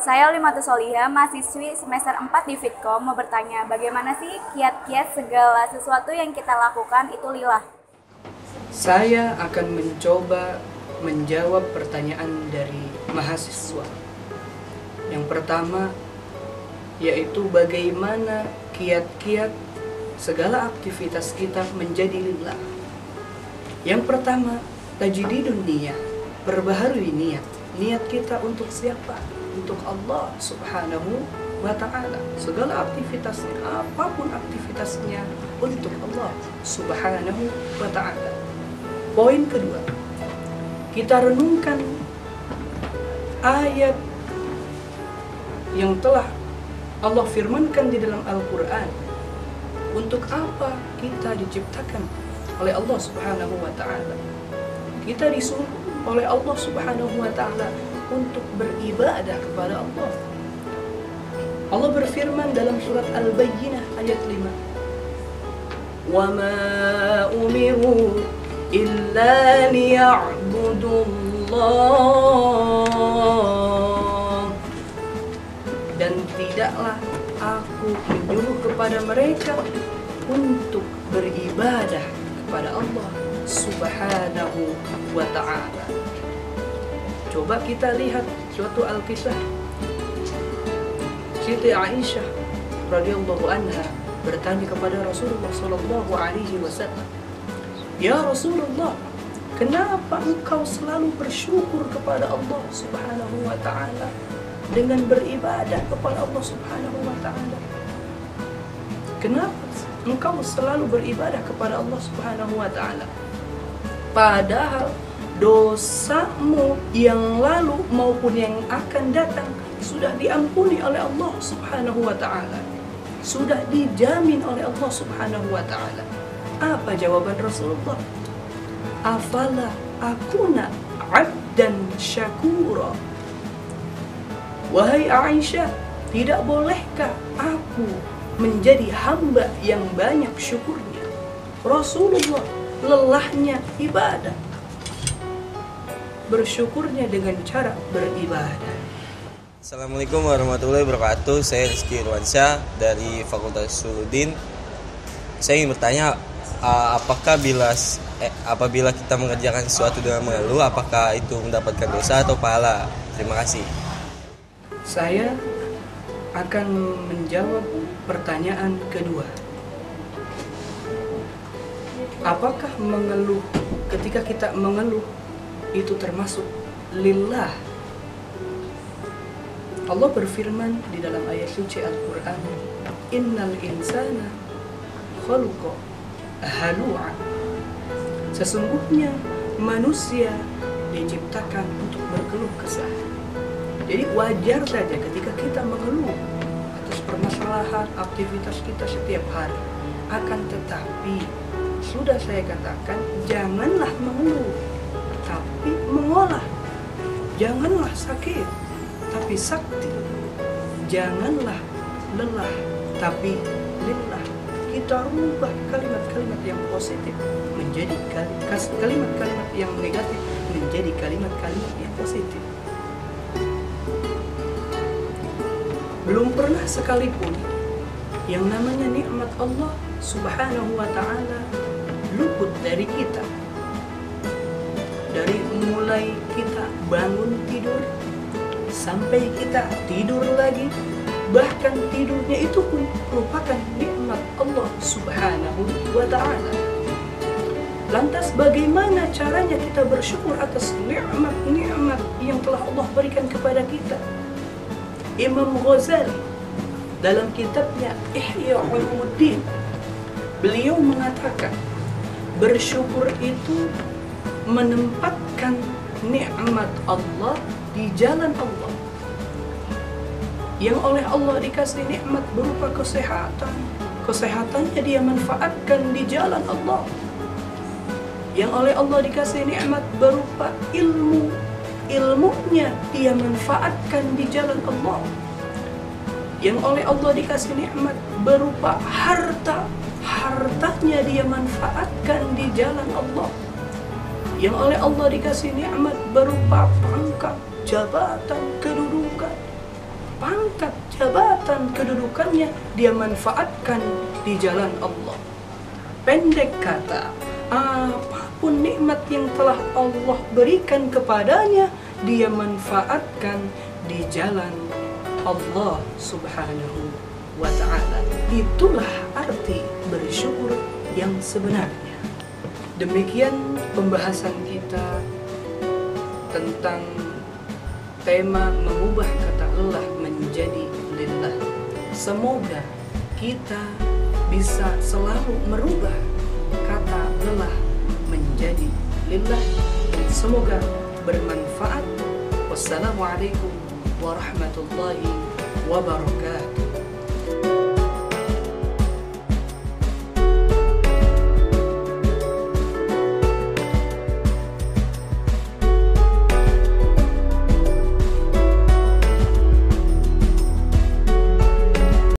Saya Limatus Soliha, mahasiswi semester 4 di Fitkom, mau bertanya, bagaimana sih kiat-kiat segala sesuatu yang kita lakukan itu lillah? Saya akan mencoba menjawab pertanyaan dari mahasiswa. Yang pertama, yaitu bagaimana kiat-kiat segala aktivitas kita menjadi lillah. Yang pertama, tajdidun niyah, perbaharui niat. Niat kita untuk siapa? Untuk Allah Subhanahu wa ta'ala. Segala aktivitasnya, apapun aktivitasnya, untuk Allah Subhanahu wa ta'ala. Poin kedua, kita renungkan ayat yang telah Allah firmankan di dalam Al-Quran. Untuk apa kita diciptakan oleh Allah Subhanahu wa ta'ala? Kita disuruh oleh Allah Subhanahu wa ta'ala untuk beribadah kepada Allah. Allah berfirman dalam surat Al-Bayyinah ayat 5. Wa ma umiru illa liya'budullah. Dan tidaklah aku menyuruh kepada mereka untuk beribadah kepada Allah Subhanahu wa ta'ala. Coba kita lihat suatu Al-Kisah. Siti Aisyah radhiyallahu anha bertanya kepada Rasulullah sallallahu alaihi wasallam, "Ya Rasulullah, kenapa engkau selalu bersyukur kepada Allah Subhanahu wa ta'ala dengan beribadah kepada Allah Subhanahu wa ta'ala? Kenapa engkau selalu beribadah kepada Allah Subhanahu wa ta'ala? Padahal dosamu yang lalu maupun yang akan datang sudah diampuni oleh Allah Subhanahu wa ta'ala, sudah dijamin oleh Allah Subhanahu wa ta'ala." Apa jawaban Rasulullah? Afala akuna abdan syakura. Wahai Aisyah, tidak bolehkah aku menjadi hamba yang banyak syukurnya? Rasulullah lelahnya ibadah, bersyukurnya dengan cara beribadah. Assalamualaikum warahmatullahi wabarakatuh. Saya Rizky Irwansyah dari Fakultas Suludin. Saya ingin bertanya, apabila kita mengerjakan sesuatu dengan mengeluh, apakah itu mendapatkan dosa atau pahala? Terima kasih. Saya akan menjawab pertanyaan kedua. Apakah mengeluh, ketika kita mengeluh itu termasuk lillah? Allah berfirman di dalam ayat suci Al-Quran, "Innal insana khaluqa halu'a." Sesungguhnya manusia diciptakan untuk berkeluh kesah. Jadi wajar saja ketika kita mengeluh atas permasalahan aktivitas kita setiap hari. Akan tetapi sudah saya katakan, janganlah mengeluh, tapi mengolah. Janganlah sakit, tapi sakti. Janganlah lelah, tapi lillah. Kita rubah kalimat-kalimat yang positif menjadi kalimat-kalimat yang negatif menjadi kalimat-kalimat yang positif. Belum pernah sekalipun yang namanya nikmat Allah Subhanahu wa ta'ala luput dari kita. Dari mulai kita bangun tidur sampai kita tidur lagi, bahkan tidurnya itu pun merupakan nikmat Allah Subhanahu wa ta'ala. Lantas bagaimana caranya kita bersyukur atas nikmat-nikmat yang telah Allah berikan kepada kita? Imam Ghazali dalam kitabnya Ihya Ulumuddin, beliau mengatakan, bersyukur itu menempatkan nikmat Allah di jalan Allah. Yang oleh Allah dikasih nikmat berupa kesehatan, kesehatannya dia manfaatkan di jalan Allah. Yang oleh Allah dikasih nikmat berupa ilmu, ilmunya dia manfaatkan di jalan Allah. Yang oleh Allah dikasih nikmat berupa harta, hartanya dia manfaatkan di jalan Allah. Yang oleh Allah dikasih nikmat berupa pangkat, jabatan, kedudukan, jabatan, kedudukannya dia manfaatkan di jalan Allah. Pendek kata, apapun nikmat yang telah Allah berikan kepadanya, dia manfaatkan di jalan Allah Subhanahu wa ta'ala. Itulah arti bersyukur yang sebenarnya. Demikian pembahasan kita tentang tema mengubah kata lelah menjadi lillah. Semoga kita bisa selalu merubah kata lelah menjadi lillah. Semoga bermanfaat. Wassalamualaikum warahmatullahi wabarakatuh.